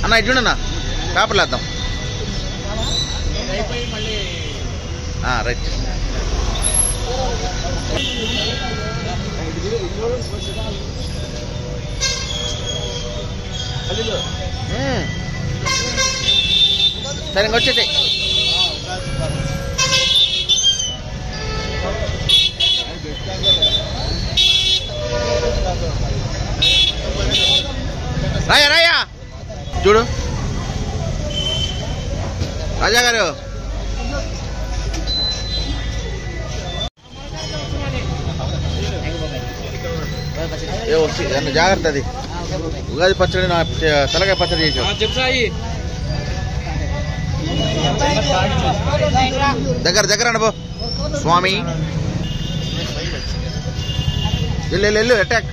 అన్న ఇటు చూడన్నా పేపర్లు వేద్దాం. రైట్. సరే ఇంకొచ్చేసి రాయా రాయా చూడు రాజా గారు. జాగ్రత్త, అది ఉగాది పచ్చడి నా తలకాయ పచ్చడి చేసావు. దగ్గర దగ్గర అనబో స్వామి. వెళ్ళు అటాక్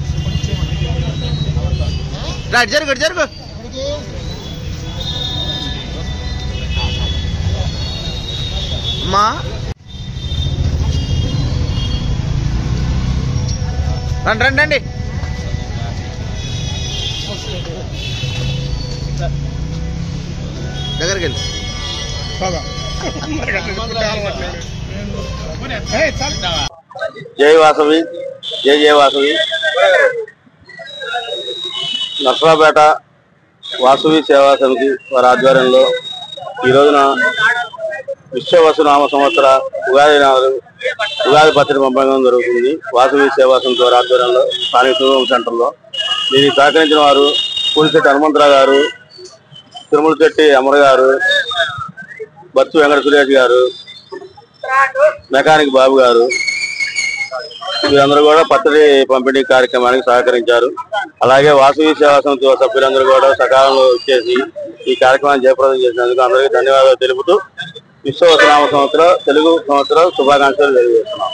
రైట్. జరుగు జరుగు. అమ్మా రండి రండి రండి. దగ్గరికి వెళ్ళి జై వాసవి, జై జయ వాసవి. నర్సరావుపేట వాసవి సేవా సమితి వారి ఆధ్వర్యంలో ఈ రోజున విశ్వవసునామ సంవత్సర ఉగాది పచ్చడి పంపడం జరుగుతుంది. వాసవి సేవా సమితి వారి ఆధ్వర్యంలో స్థానిక టూరిజం సెంటర్లో. దీనికి సహకరించిన వారు పూలిశెట్టి హనుమంతరావు గారు, తిరుమలశెట్టి అమర్ గారు, బత్సు వెంకట సురేష్ గారు, మెకానిక్ బాబు గారు, వీరందరూ కూడా పచ్చడి పంపిణీ కార్యక్రమానికి సహకరించారు. అలాగే వాసవి సేవా సమితి సభ్యులందరూ కూడా సకాలంలో వచ్చేసి ఈ కార్యక్రమాన్ని జయప్రదం చేసినందుకు అందరికీ ధన్యవాదాలు తెలుపుతూ విశ్వవసునామ సంవత్సరం తెలుగు సంవత్సరం శుభాకాంక్షలు తెలియజేస్తున్నాం.